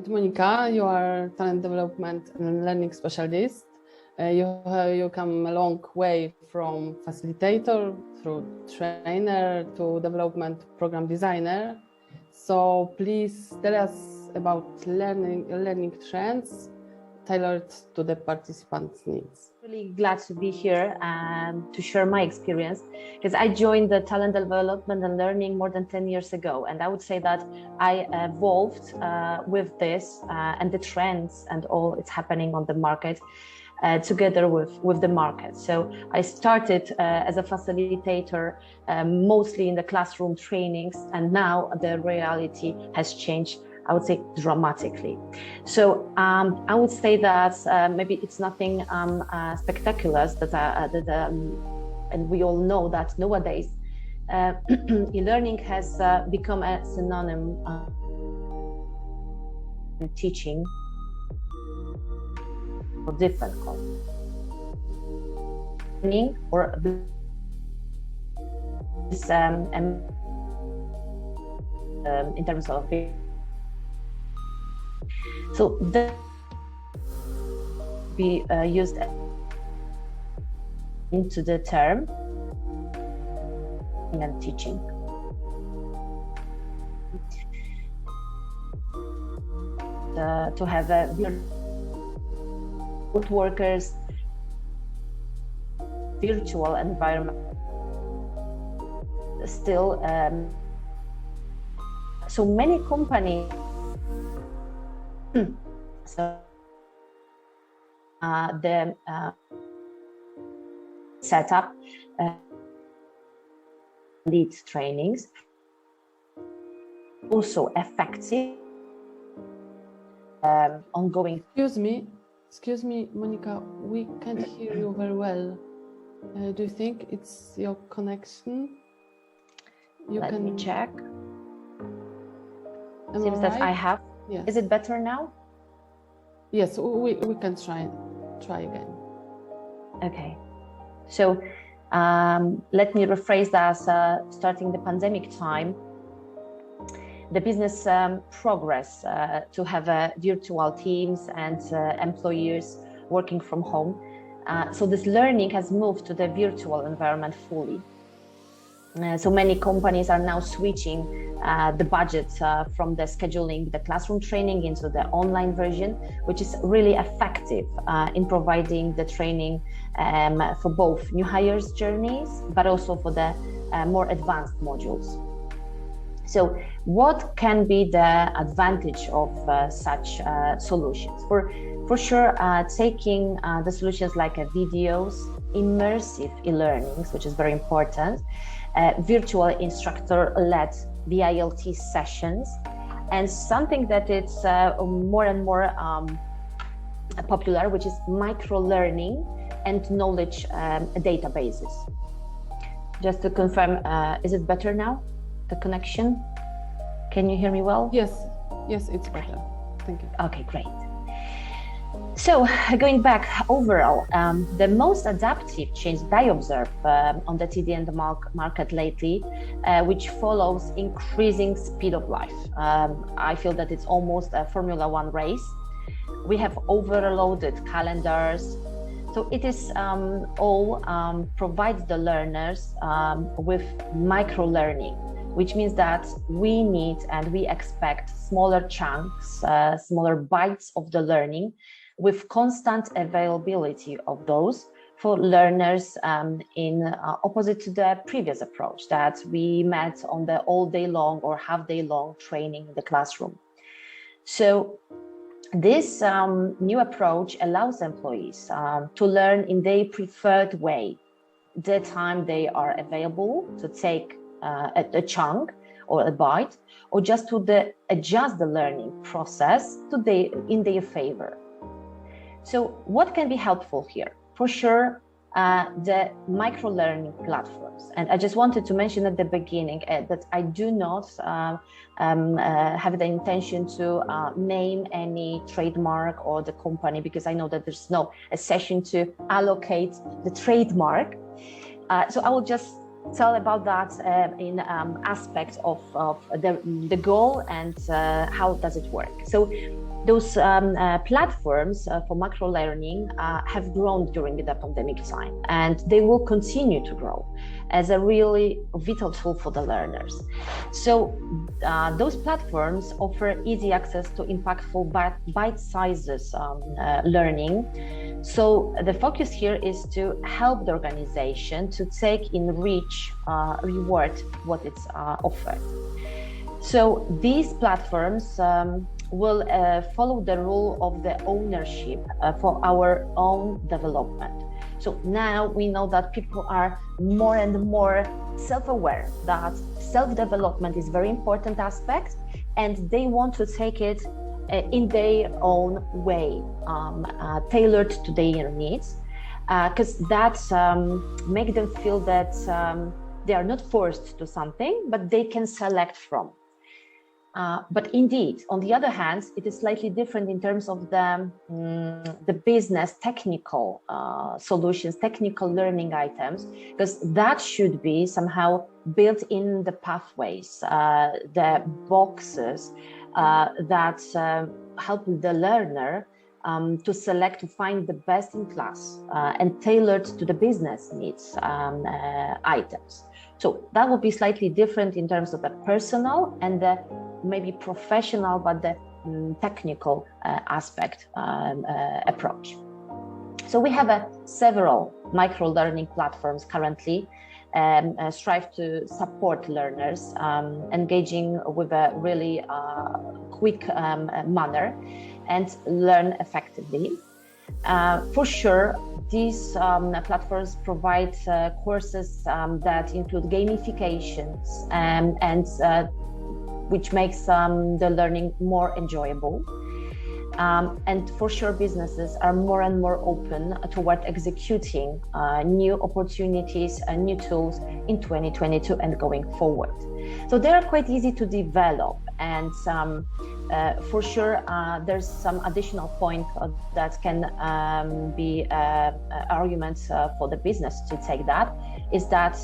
Monica, you are talent development and learning specialist. You come a long way from facilitator through trainer to development program designer. So please tell us about learning trends tailored to the participants' needs. Really glad to be here and to share my experience, because I joined the talent development and learning more than 10 years ago, and I would say that I evolved with this and the trends and all it's happening on the market together with the market. So I started as a facilitator mostly in the classroom trainings, and now the reality has changed, I would say, dramatically. So I would say that maybe it's nothing spectacular, and we all know that nowadays e-learning has become a synonym in teaching for different concepts. Or this, in terms of so that be used into the term and teaching. To have workers virtual environment still so many companies so the setup lead trainings also effective ongoing. Excuse me, Monica, we can't hear you very well. Do you think it's your connection? Let me check. Am Seems I that right? I have. Yes. Is it better now? Yes, we can try again. Okay. So let me rephrase that. Starting the pandemic time, the business progress to have virtual teams and employees working from home. So this learning has moved to the virtual environment fully. So many companies are now switching the budget from the scheduling the classroom training into the online version, which is really effective in providing the training for both new hires journeys, but also for the more advanced modules. So what can be the advantage of such solutions? For sure, taking the solutions like videos, immersive e-learnings, which is very important, virtual instructor-led VILT sessions, and something that is more and more popular, which is micro-learning and knowledge databases. Just to confirm, is it better now? The connection? Can you hear me well? Yes, it's better. Thank you. Okay, great. So going back overall, the most adaptive change that I observe on the TDN market lately, which follows increasing speed of life. I feel that it's almost a Formula One race. We have overloaded calendars. So it is all provides the learners with micro-learning, which means that we need and we expect smaller chunks, smaller bites of the learning, with constant availability of those for learners in opposite to the previous approach that we met on the all day long or half day long training in the classroom. So this new approach allows employees to learn in their preferred way, the time they are available to take a chunk or a bite, or just to adjust the learning process in their favor. So what can be helpful here? For sure, the micro-learning platforms. And I just wanted to mention at the beginning that I do not have the intention to name any trademark or the company, because I know that there's no a session to allocate the trademark. So I will just it's all about that in aspects of the goal and how does it work. So those platforms for macro learning have grown during the pandemic time, and they will continue to grow as a really vital tool for the learners. So those platforms offer easy access to impactful bite sizes learning. So the focus here is to help the organization to take in reach, reward what it's offered. So these platforms will follow the rule of the ownership for our own development. So now we know that people are more and more self-aware that self-development is a very important aspect, and they want to take it in their own way, tailored to their needs, because that makes them feel that they are not forced to something, but they can select from. But indeed, on the other hand, it is slightly different in terms of the business technical solutions, technical learning items, because that should be somehow built in the pathways, the boxes that help the learner to select, to find the best in class and tailored to the business needs items. So that will be slightly different in terms of the personal and the maybe professional, but the technical aspect approach. So we have several micro-learning platforms currently strive to support learners engaging with a really quick manner and learn effectively. For sure, these platforms provide courses that include gamifications and which makes the learning more enjoyable. And for sure, businesses are more and more open toward executing new opportunities and new tools in 2022 and going forward. So they are quite easy to develop, and for sure, there's some additional point that can be arguments for the business to take that, is that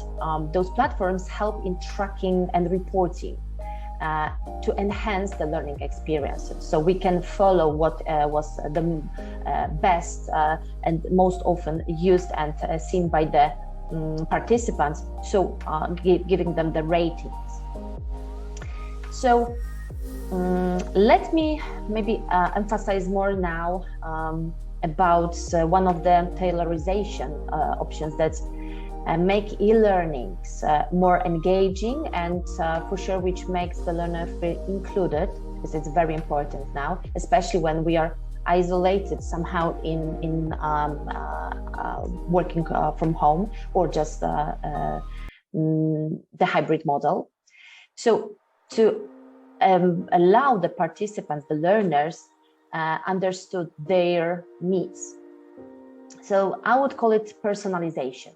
those platforms help in tracking and reporting to enhance the learning experiences. So we can follow what was the best and most often used and seen by the participants, so giving them the ratings. So let me maybe emphasize more now about one of the tailorization options that make e-learnings more engaging and for sure which makes the learner feel included, because it's very important now, especially when we are isolated somehow in working from home or just the hybrid model. So to allow the participants, the learners, understood their needs. So I would call it personalization.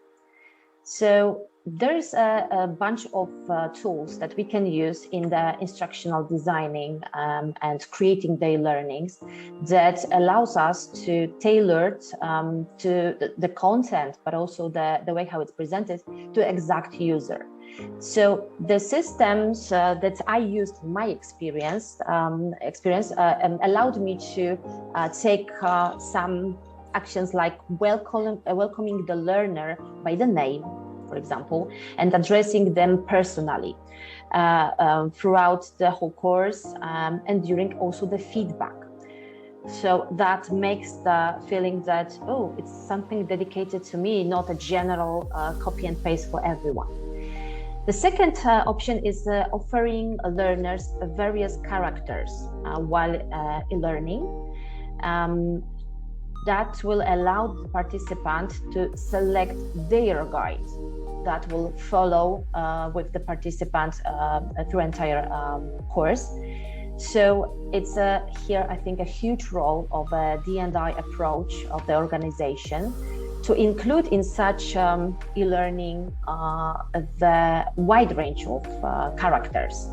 So there's a bunch of tools that we can use in the instructional designing and creating their learnings that allows us to tailor to the content, but also the way how it's presented to exact user. So the systems that I used in my experience allowed me to take some actions like welcoming the learner by the name, for example, and addressing them personally throughout the whole course and during also the feedback. So that makes the feeling that, oh, it's something dedicated to me, not a general copy and paste for everyone. The second option is offering learners various characters while learning. That will allow the participant to select their guide that will follow with the participant through entire course. So it's here, I think, a huge role of a D&I approach of the organization to include in such e-learning the wide range of characters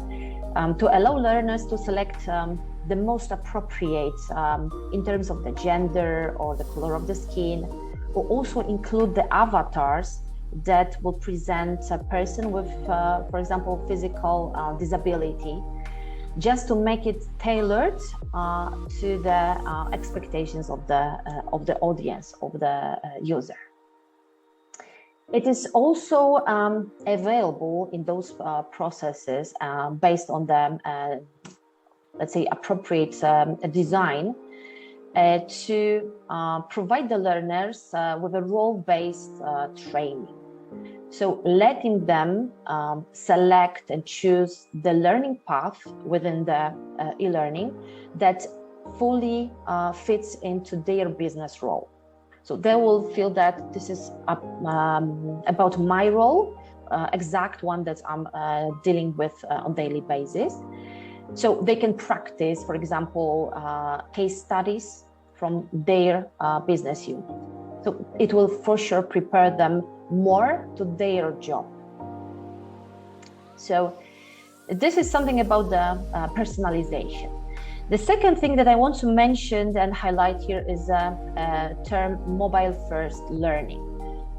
to allow learners to select the most appropriate in terms of the gender or the color of the skin, or also include the avatars that will present a person with, for example, physical disability, just to make it tailored to the expectations of the audience, of the user. It is also available in those processes based on the, let's say, appropriate design to provide the learners with a role-based training. So letting them select and choose the learning path within the e-learning that fully fits into their business role. So they will feel that this is about my role, exact one that I'm dealing with on daily basis. So they can practice, for example, case studies from their business unit. So it will for sure prepare them more to their job. So this is something about the personalization. The second thing that I want to mention and highlight here is the term mobile-first learning.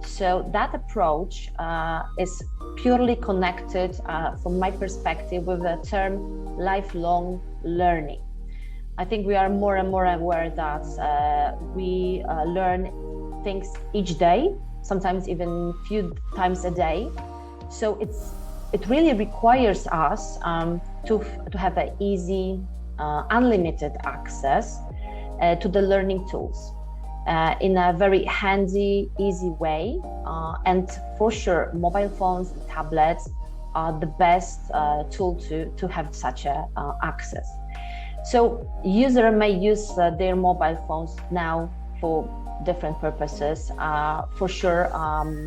So that approach is purely connected, from my perspective, with the term lifelong learning. I think we are more and more aware that we learn things each day, sometimes even few times a day. So it really requires us to have an easy, unlimited access to the learning tools in a very handy, easy way. And for sure, mobile phones and tablets are the best tool to have such a access. So user may use their mobile phones now for different purposes, for sure,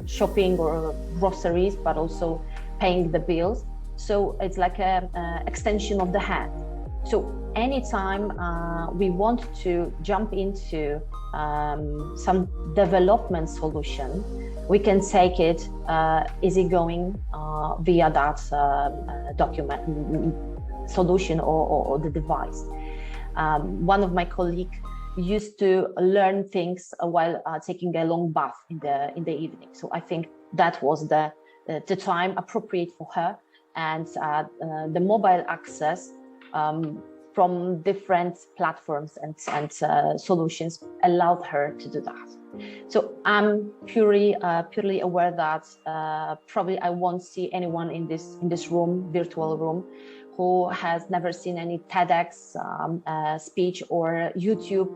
shopping or groceries, but also paying the bills. So it's like an extension of the hand. So anytime we want to jump into some development solution, we can take it easygoing via that document solution or the device. One of my colleagues used to learn things while taking a long bath in the evening. So I think that was the time appropriate for her, and the mobile access from different platforms and solutions allowed her to do that. So I'm purely aware that probably I won't see anyone in this room, virtual room, who has never seen any TEDx speech or YouTube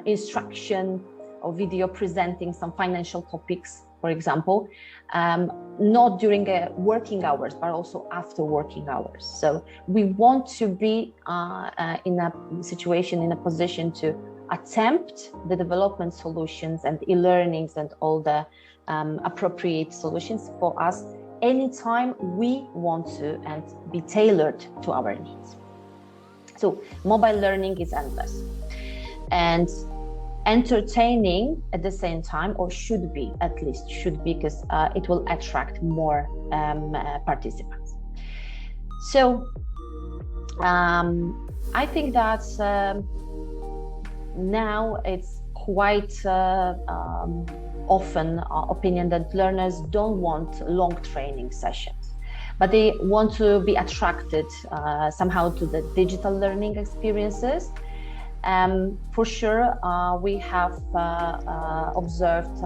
instruction or video presenting some financial topics, for example, not during working hours, but also after working hours. So we want to be in a situation, in a position to attempt the development solutions and e-learnings and all the appropriate solutions for us anytime we want to, and be tailored to our needs. So mobile learning is endless and entertaining at the same time, or should be, at least should be, because it will attract more participants. So I think that now it's quite often opinion that learners don't want long training sessions, but they want to be attracted somehow to the digital learning experiences. For sure, we have observed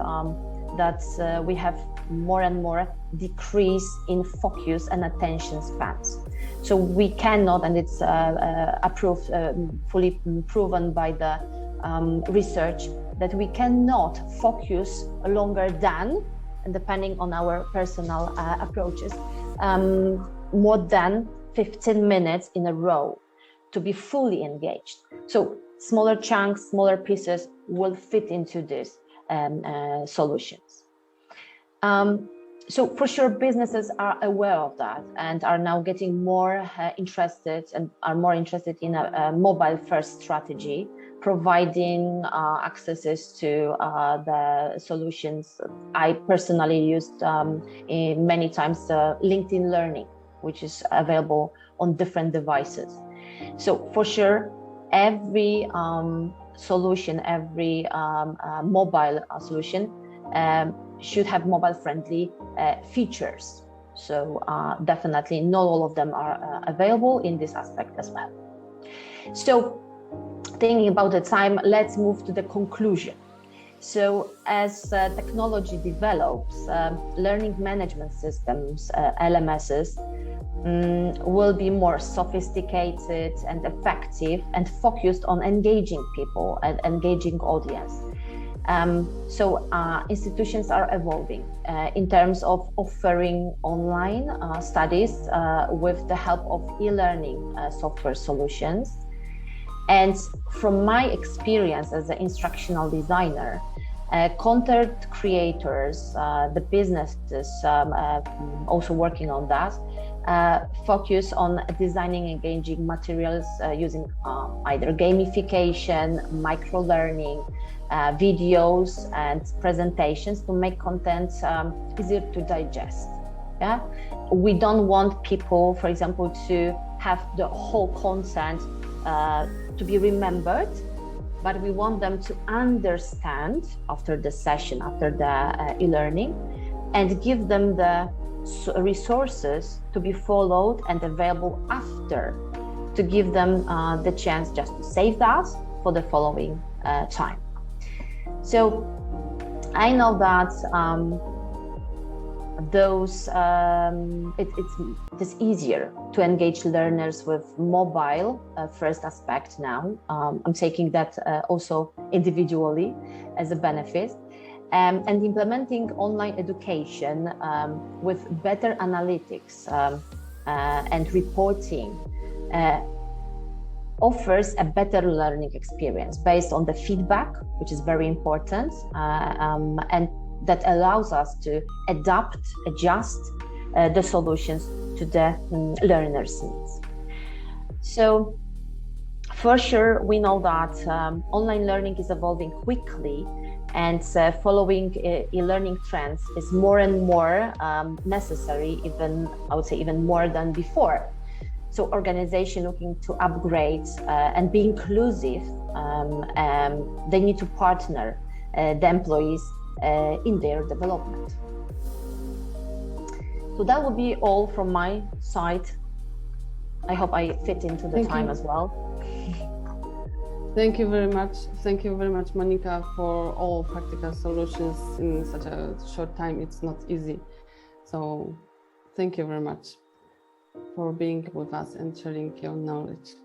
that we have more and more decrease in focus and attention spans. So we cannot, and it's approved, fully proven by the research, that we cannot focus longer than, and depending on our personal approaches, more than 15 minutes in a row to be fully engaged. So smaller chunks, smaller pieces will fit into these solutions. So for sure, businesses are aware of that and are now getting more interested, and are more interested in a mobile-first strategy, providing accesses to the solutions. I personally used many times LinkedIn Learning, which is available on different devices. So for sure, every solution, every mobile solution should have mobile-friendly features. So definitely not all of them are available in this aspect as well. So thinking about the time, let's move to the conclusion. So as technology develops, learning management systems, LMSs, will be more sophisticated and effective and focused on engaging people and engaging audience. So institutions are evolving in terms of offering online studies with the help of e-learning software solutions. And from my experience as an instructional designer, content creators, the businesses also working on that, focus on designing engaging materials using either gamification, micro-learning, videos and presentations to make content easier to digest. Yeah, we don't want people, for example, to have the whole content to be remembered, but we want them to understand after the session, after the e-learning, and give them the resources to be followed and available after, to give them the chance just to save that for the following time. So I know that it's easier to engage learners with mobile first aspect now. I'm taking that also individually as a benefit, and implementing online education with better analytics and reporting offers a better learning experience based on the feedback, which is very important, and that allows us to adapt, adjust the solutions to the learners' needs. So for sure, we know that online learning is evolving quickly, and following e-learning trends is more and more necessary, even, I would say, even more than before. So organizations looking to upgrade and be inclusive, they need to partner the employees in their development. So that would be all from my side. I hope I fit into the time as well. Thank you very much. Thank you very much, Monika, for all practical solutions in such a short time. It's not easy. So thank you very much for being with us and sharing your knowledge.